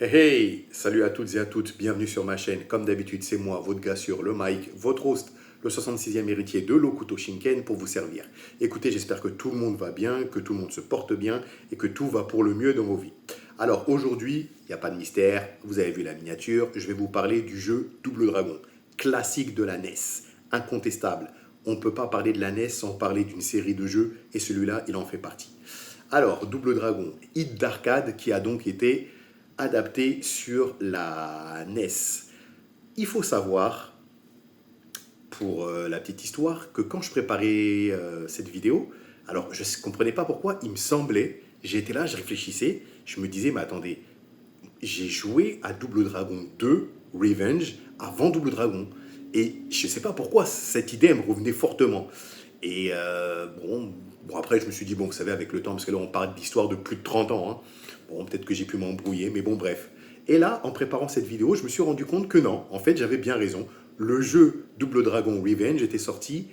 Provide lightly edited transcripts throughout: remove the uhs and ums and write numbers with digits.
Hey hey, salut à toutes et à toutes, bienvenue sur ma chaîne. Comme d'habitude, c'est moi, votre gars sur le mic, votre host, le 66e héritier de l'Hokuto Shinken pour vous servir. Écoutez, j'espère que tout le monde va bien, que tout le monde se porte bien et que tout va pour le mieux dans vos vies. Alors aujourd'hui, il n'y a pas de mystère, vous avez vu la miniature, je vais vous parler du jeu Double Dragon, classique de la NES, incontestable. On ne peut pas parler de la NES sans parler d'une série de jeux et celui-là, il en fait partie. Alors, Double Dragon, hit d'arcade qui a donc été adapté sur la NES. Il faut savoir, pour la petite histoire, que quand je préparais cette vidéo, alors je ne comprenais pas pourquoi, il me semblait, j'étais là, je réfléchissais, je me disais, mais attendez, j'ai joué à Double Dragon 2 Revenge avant Double Dragon. Et je ne sais pas pourquoi cette idée elle me revenait fortement. Et bon, après, je me suis dit, bon, vous savez, avec le temps, parce que là, on parle d'histoire de plus de 30 ans. Hein. Bon, peut-être que j'ai pu m'embrouiller, mais bon, bref. Et là, en préparant cette vidéo, je me suis rendu compte que non, en fait, j'avais bien raison. Le jeu Double Dragon Revenge était sorti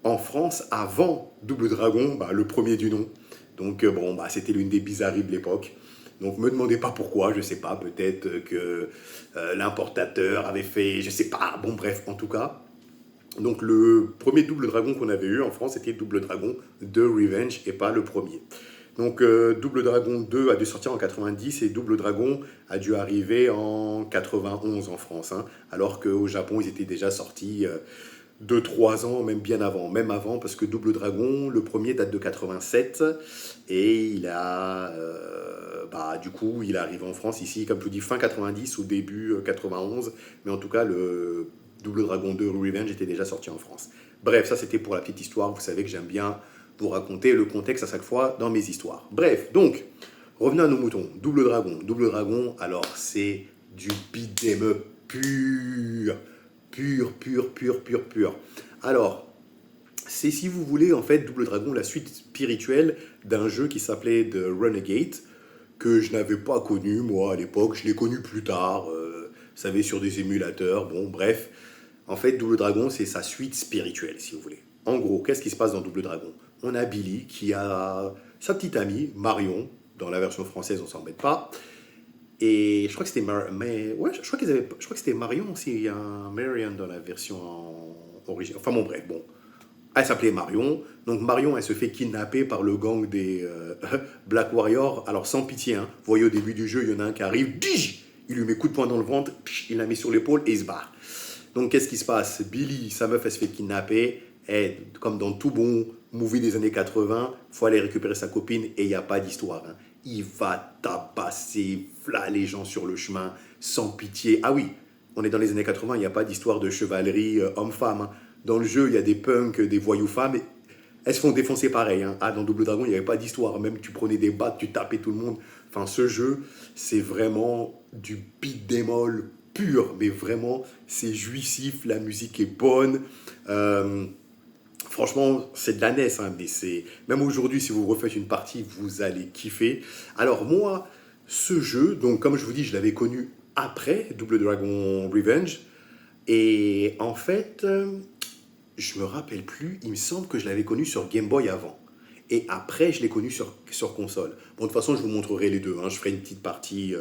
en France avant Double Dragon, bah, le premier du nom. Donc, bon, bah, c'était l'une des bizarreries de l'époque. Donc, me demandez pas pourquoi, je sais pas, peut-être que l'importateur avait fait, je sais pas, bon, bref, en tout cas. Donc le premier Double Dragon qu'on avait eu en France, c'était Double Dragon 2 Revenge et pas le premier. Donc Double Dragon 2 a dû sortir en 90 et Double Dragon a dû arriver en 91 en France. Hein, alors qu'au Japon, ils étaient déjà sortis 2-3 ans, même bien avant. Même avant, parce que Double Dragon, le premier date de 87 et il a... du coup, il arrive en France ici, comme je vous dis, fin 90 ou début 91. Mais en tout cas, le Double Dragon 2 Revenge était déjà sorti en France. Bref, ça c'était pour la petite histoire. Vous savez que j'aime bien vous raconter le contexte à chaque fois dans mes histoires. Bref, donc, revenons à nos moutons. Double Dragon. Double Dragon, alors c'est du beat'em up pur. Pur, pur, pur, pur, pur. Alors, c'est si vous voulez, en fait, Double Dragon, la suite spirituelle d'un jeu qui s'appelait The Renegade, que je n'avais pas connu, moi, à l'époque. Je l'ai connu plus tard, vous savez, sur des émulateurs. Bon, bref. En fait, Double Dragon, c'est sa suite spirituelle, si vous voulez. En gros, qu'est-ce qui se passe dans Double Dragon? On a Billy qui a sa petite amie, Marion. Dans la version française, on s'embête pas. Et je crois que c'était mais ouais, je crois que c'était Marion aussi, il y a un Marion dans la version originale. Enfin bon bref, bon. Elle s'appelait Marion. Donc Marion, elle se fait kidnapper par le gang des Black Warriors. Alors sans pitié, hein. Vous voyez au début du jeu, il y en a un qui arrive, il lui met coup de poing dans le ventre, il la met sur l'épaule et il se barre. Donc qu'est-ce qui se passe? Billy, sa meuf, elle se fait kidnapper. Et comme dans tout bon movie des années 80, il faut aller récupérer sa copine et il n'y a pas d'histoire. Hein. Il va tabasser là, les gens sur le chemin sans pitié. Ah oui, on est dans les années 80, il n'y a pas d'histoire de chevalerie homme-femme. Hein. Dans le jeu, il y a des punks, des voyous femmes. Elles se font défoncer pareil. Hein. Ah, dans Double Dragon, il n'y avait pas d'histoire. Même tu prenais des battes, tu tapais tout le monde. Enfin, ce jeu, c'est vraiment du beat'em all pur. Mais vraiment, c'est jouissif. La musique est bonne. Franchement, c'est de la NES, hein, mais c'est même aujourd'hui, si vous refaites une partie, vous allez kiffer. Alors moi, ce jeu, donc comme je vous dis, je l'avais connu après Double Dragon Revenge, et en fait, je me rappelle plus. Il me semble que je l'avais connu sur Game Boy avant. Et après, je l'ai connu sur console. Bon, de toute façon, je vous montrerai les deux. Hein. Je ferai une petite partie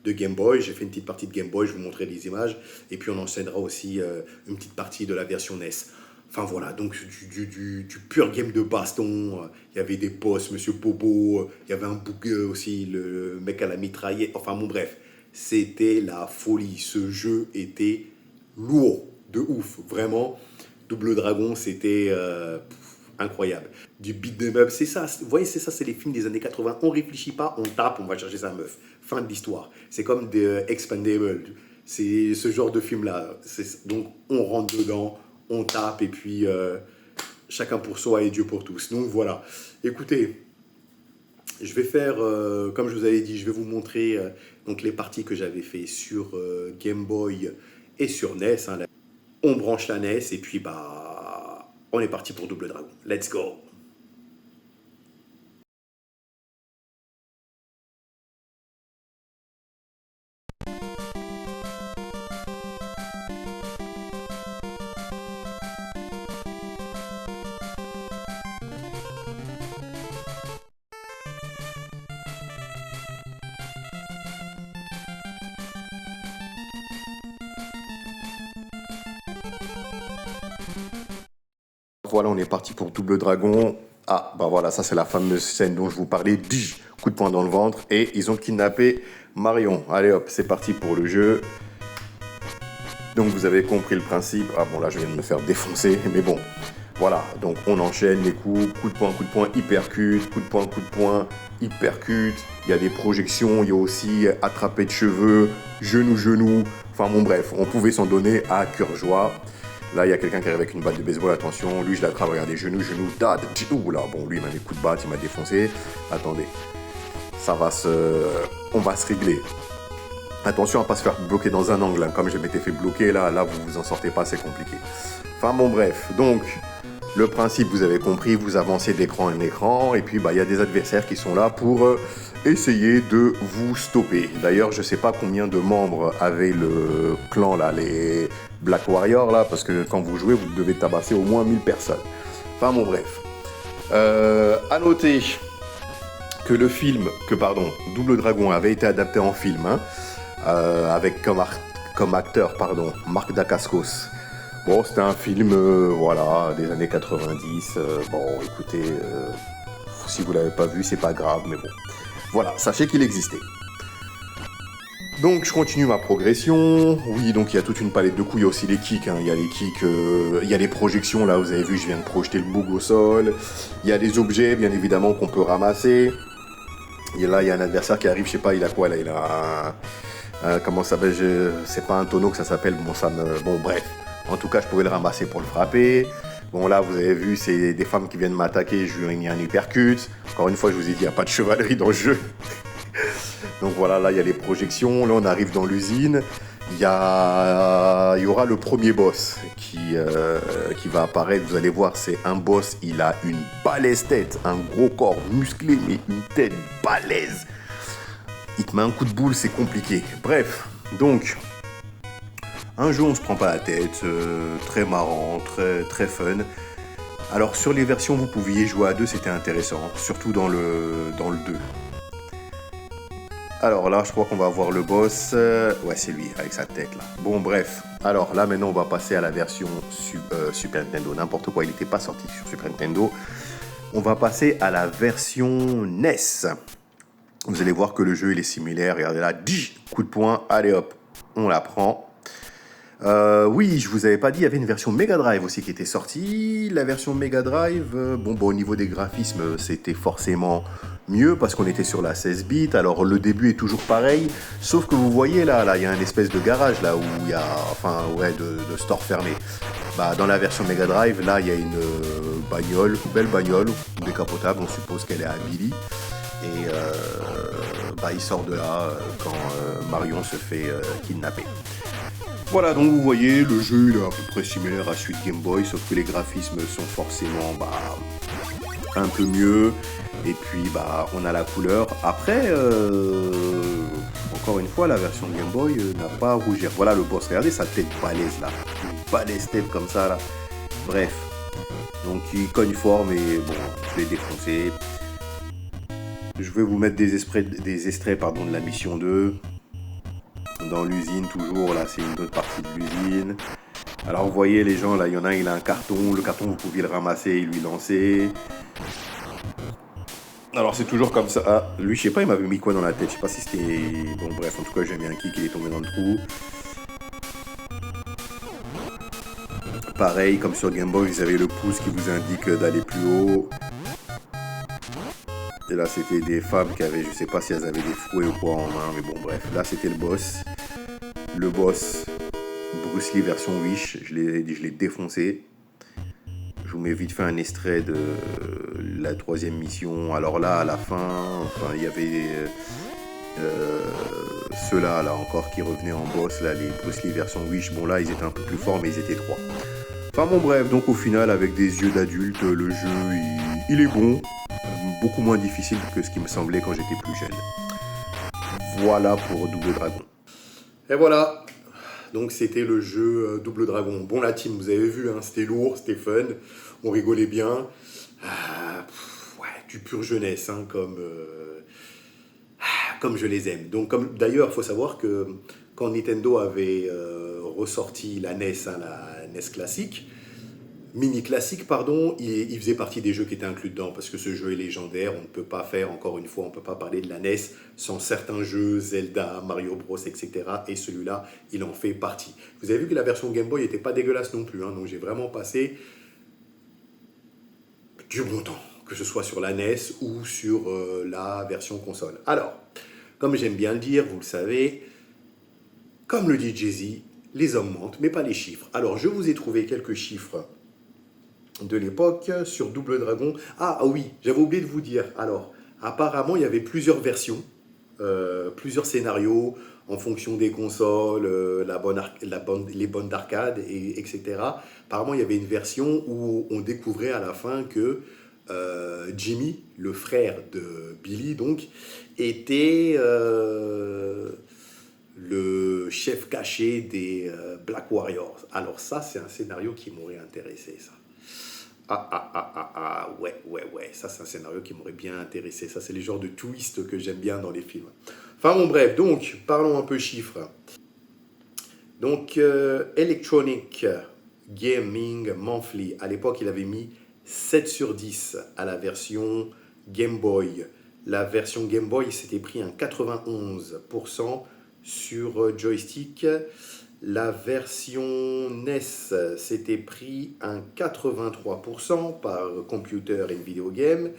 de Game Boy. J'ai fait une petite partie de Game Boy. Je vous montrerai des images. Et puis, on enchaînera aussi une petite partie de la version NES. Enfin, voilà. Donc, du pur game de baston. Il y avait des boss, Monsieur Bobo. Il y avait un bouc aussi, le mec à la mitraillette. Enfin, bon, bref. C'était la folie. Ce jeu était lourd. De ouf. Vraiment. Double Dragon, c'était incroyable. Du beat'em up, c'est ça. Vous voyez, c'est ça, c'est les films des années 80. On réfléchit pas, on tape, on va chercher sa meuf. Fin de l'histoire. C'est comme des Expendables. C'est ce genre de film-là. Donc, on rentre dedans, on tape, et puis chacun pour soi et Dieu pour tous. Donc, voilà. Écoutez, je vais faire, comme je vous avais dit, je vais vous montrer donc les parties que j'avais fait sur Game Boy et sur NES. Hein, on branche la NES et puis bah on est parti pour Double Dragon. Let's go! voilà, on est parti pour Double Dragon. Ah, bah voilà, ça c'est la fameuse scène dont je vous parlais. Dij, coup de poing dans le ventre. Et ils ont kidnappé Marion. Allez hop, c'est parti pour le jeu. Donc vous avez compris le principe. Ah bon, là je viens de me faire défoncer, mais bon. Voilà, donc on enchaîne les coups. Coup de poing, hypercute. Coup de poing, hypercute. Il y a des projections, il y a aussi attrapé de cheveux, genou. Enfin bon bref, on pouvait s'en donner à cœur joie. Là, il y a quelqu'un qui arrive avec une batte de baseball, attention, lui je l'attrape, regardez, genou, dad, ouh là, bon, lui il m'a mis coup de batte, il m'a défoncé. Attendez, on va se régler. Attention à pas se faire bloquer dans un angle, hein. Comme je m'étais fait bloquer, là vous vous en sortez pas, c'est compliqué. Enfin bon bref, donc, le principe, vous avez compris, vous avancez d'écran en écran, et puis il y a des adversaires qui sont là pour essayer de vous stopper. D'ailleurs, je sais pas combien de membres avait le clan, là, les Black Warriors, là, parce que quand vous jouez, vous devez tabasser au moins 1000 personnes. Enfin bon bref. À noter que Double Dragon avait été adapté en film, hein, avec comme acteur, Marc Dacascos. Bon, c'était un film, des années 90. Bon, écoutez, si vous l'avez pas vu, c'est pas grave, mais bon. Voilà, sachez qu'il existait. Donc, je continue ma progression. Oui, donc il y a toute une palette de coups. Il y a aussi les kicks. Hein. Il y a les kicks, il y a les projections. Là, vous avez vu, je viens de projeter le boug au sol. Il y a des objets, bien évidemment, qu'on peut ramasser. Et là, il y a un adversaire qui arrive, je sais pas, il a quoi là? Il a comment ça s'appelle? C'est pas un tonneau que ça s'appelle. Bon, bref. En tout cas, je pouvais le ramasser pour le frapper. Bon, là, vous avez vu, c'est des femmes qui viennent m'attaquer. Je lui ai mis un uppercut. Encore une fois, je vous ai dit, il n'y a pas de chevalerie dans le jeu. Donc voilà, là, il y a les projections. Là, on arrive dans l'usine. Il y aura le premier boss qui va apparaître. Vous allez voir, c'est un boss. Il a une balèze tête. Un gros corps musclé, mais une tête balèze. Il te met un coup de boule, c'est compliqué. Bref, donc... Un jeu, on se prend pas la tête, très marrant, très fun. Alors sur les versions, vous pouviez jouer à deux, c'était intéressant, surtout dans le 2. Alors là, je crois qu'on va voir le boss. Ouais, c'est lui, avec sa tête là. Bon, bref. Alors là, maintenant, on va passer à la version Super Nintendo. N'importe quoi, il n'était pas sorti sur Super Nintendo. On va passer à la version NES. Vous allez voir que le jeu, il est similaire. Regardez là, coup de poing, allez hop, on la prend. Oui, je vous avais pas dit, il y avait une version Mega Drive aussi qui était sortie. La version Mega Drive, au niveau des graphismes, c'était forcément mieux parce qu'on était sur la 16 bits. Alors le début est toujours pareil, sauf que vous voyez là, il y a une espèce de garage là où il y a, de store fermé. Dans la version Mega Drive, là, il y a une belle bagnole, décapotable, on suppose qu'elle est à Billy. Et il sort de là quand Marion se fait kidnapper. Voilà, donc vous voyez, le jeu il est à peu près similaire à celui de Game Boy, sauf que les graphismes sont forcément un peu mieux. Et puis on a la couleur. Après, encore une fois, la version Game Boy n'a pas à rougir. Voilà le boss, regardez sa tête balèze là. Une balèze tête comme ça là. Bref. Donc il cogne fort, mais bon, je l'ai défoncé. Je vais vous mettre des extraits de la mission 2. Dans l'usine toujours, là c'est une autre partie de l'usine. Alors vous voyez les gens là, il y en a un, il a un carton, le carton vous pouviez le ramasser et lui lancer. Alors c'est toujours comme ça. Ah, lui je sais pas, il m'avait mis quoi dans la tête, je sais pas si c'était... Bon bref, en tout cas j'ai mis un kick, il est tombé dans le trou. Pareil, comme sur Game Boy, vous avez le pouce qui vous indique d'aller plus haut. Et là c'était des femmes qui avaient, je sais pas si elles avaient des fouets ou quoi en main, mais bon bref, là c'était le boss. Le boss, Bruce Lee version Wish, je l'ai défoncé. Je vous mets vite fait un extrait de la 3e mission. Alors là, à la fin, il y avait ceux-là là, encore qui revenaient en boss, là, les Bruce Lee version Wish. Bon là, ils étaient un peu plus forts, mais ils étaient 3. Enfin bon bref, donc au final, avec des yeux d'adulte, le jeu, il est bon. Beaucoup moins difficile que ce qui me semblait quand j'étais plus jeune. Voilà pour Double Dragon. Et voilà, donc c'était le jeu Double Dragon. Bon la team, vous avez vu, hein, c'était lourd, c'était fun, on rigolait bien. Du pur jeunesse, hein, comme je les aime. Donc d'ailleurs, il faut savoir que quand Nintendo avait ressorti la NES, hein, la NES classique, Mini classique, pardon, il faisait partie des jeux qui étaient inclus dedans parce que ce jeu est légendaire. On ne peut pas faire, encore une fois, on ne peut pas parler de la NES sans certains jeux, Zelda, Mario Bros, etc. Et celui-là, il en fait partie. Vous avez vu que la version Game Boy n'était pas dégueulasse non plus, hein, donc j'ai vraiment passé du bon temps, que ce soit sur la NES ou sur la version console. Alors, comme j'aime bien le dire, vous le savez, comme le dit Jay-Z, les hommes mentent, mais pas les chiffres. Alors, je vous ai trouvé quelques chiffres de l'époque sur Double Dragon. Ah oui, j'avais oublié de vous dire. Alors, apparemment, il y avait plusieurs versions, plusieurs scénarios en fonction des consoles, les bonnes d'arcade, etc. Apparemment, il y avait une version où on découvrait à la fin que Jimmy, le frère de Billy, donc, était le chef caché des Black Warriors. Alors ça, c'est un scénario qui m'aurait intéressé, ça. Ouais, ça c'est un scénario qui m'aurait bien intéressé. Ça c'est les genres de twists que j'aime bien dans les films. Enfin bon bref, donc parlons un peu chiffres. Donc Electronic Gaming Monthly, à l'époque il avait mis 7 sur 10 à la version Game Boy. La version Game Boy s'était pris un 91% sur joystick. La version NES s'était pris un 83% par Computer and Video Game.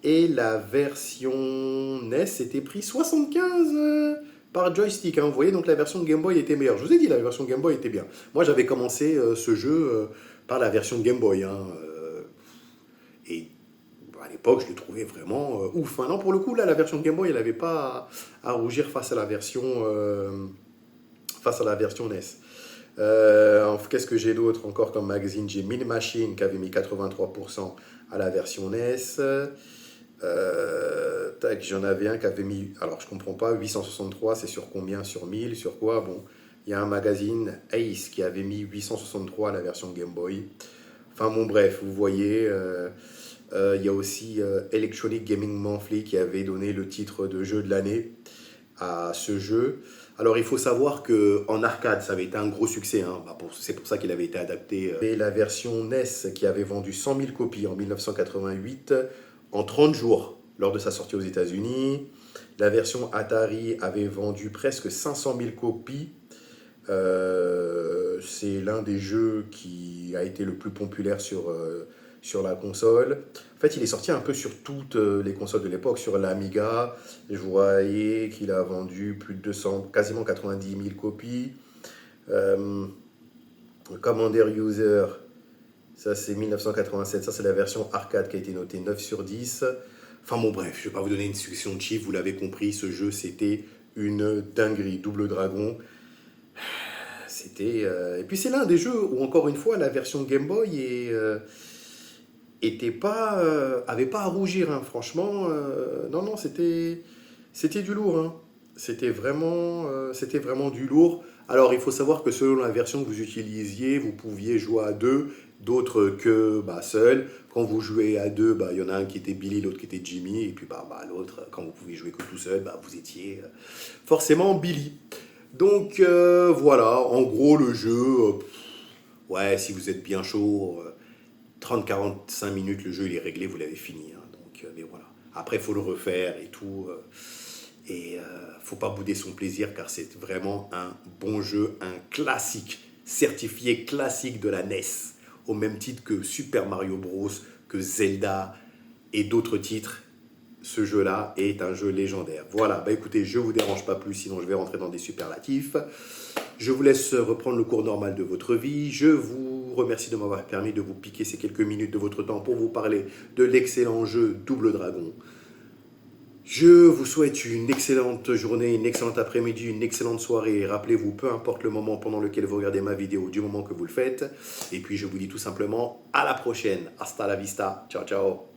Et la version NES s'était pris 75% par joystick. Hein. Vous voyez, donc la version Game Boy était meilleure. Je vous ai dit, la version Game Boy était bien. Moi, j'avais commencé ce jeu par la version Game Boy. Hein, et à l'époque, je le trouvais vraiment ouf. Hein. Non, pour le coup, là, la version Game Boy, elle n'avait pas à rougir face à la version NES. Qu'est-ce que j'ai d'autre encore comme magazine? J'ai Mean Machine qui avait mis 83% à la version NES. J'en avais un qui avait mis, alors je comprends pas, 863, c'est sur combien? Sur 1000, sur quoi? Bon, il y a un magazine Ace qui avait mis 863 à la version Game Boy. Enfin bon, bref, vous voyez, il y a aussi Electronic Gaming Monthly qui avait donné le titre de jeu de l'année à ce jeu. Alors il faut savoir qu'en arcade, ça avait été un gros succès, hein. C'est pour ça qu'il avait été adapté. Et la version NES qui avait vendu 100 000 copies en 1988 en 30 jours lors de sa sortie aux États-Unis. La version Atari avait vendu presque 500 000 copies. C'est l'un des jeux qui a été le plus populaire sur la console. En fait, il est sorti un peu sur toutes les consoles de l'époque. Sur l'Amiga, je voyais qu'il a vendu plus de 200, quasiment 90 000 copies. Commander User, ça c'est 1987. Ça c'est la version arcade qui a été notée 9 sur 10. Enfin bon bref, je ne vais pas vous donner une succession de chiffres. Vous l'avez compris, ce jeu c'était une dinguerie. Double Dragon. C'était... Et puis c'est l'un des jeux où encore une fois la version Game Boy avait pas à rougir, hein. Franchement, non, c'était du lourd, hein. C'était vraiment du lourd. Alors, il faut savoir que selon la version que vous utilisiez, vous pouviez jouer à deux, d'autres que seul. Quand vous jouez à deux, il y en a un qui était Billy, l'autre qui était Jimmy, et puis l'autre, quand vous pouviez jouer que tout seul, vous étiez forcément Billy. Donc voilà, en gros le jeu, ouais, si vous êtes bien chaud, 30-45 minutes, le jeu il est réglé, vous l'avez fini. Hein. Donc, mais voilà. Après, il faut le refaire et tout. Faut pas bouder son plaisir car c'est vraiment un bon jeu, un classique, certifié classique de la NES. Au même titre que Super Mario Bros, que Zelda et d'autres titres. Ce jeu-là est un jeu légendaire. Voilà, écoutez, je ne vous dérange pas plus, sinon je vais rentrer dans des superlatifs. Je vous laisse reprendre le cours normal de votre vie. Je vous remercie de m'avoir permis de vous piquer ces quelques minutes de votre temps pour vous parler de l'excellent jeu Double Dragon. Je vous souhaite une excellente journée, une excellente après-midi, une excellente soirée. Rappelez-vous, peu importe le moment pendant lequel vous regardez ma vidéo, du moment que vous le faites. Et puis je vous dis tout simplement à la prochaine. Hasta la vista. Ciao, ciao.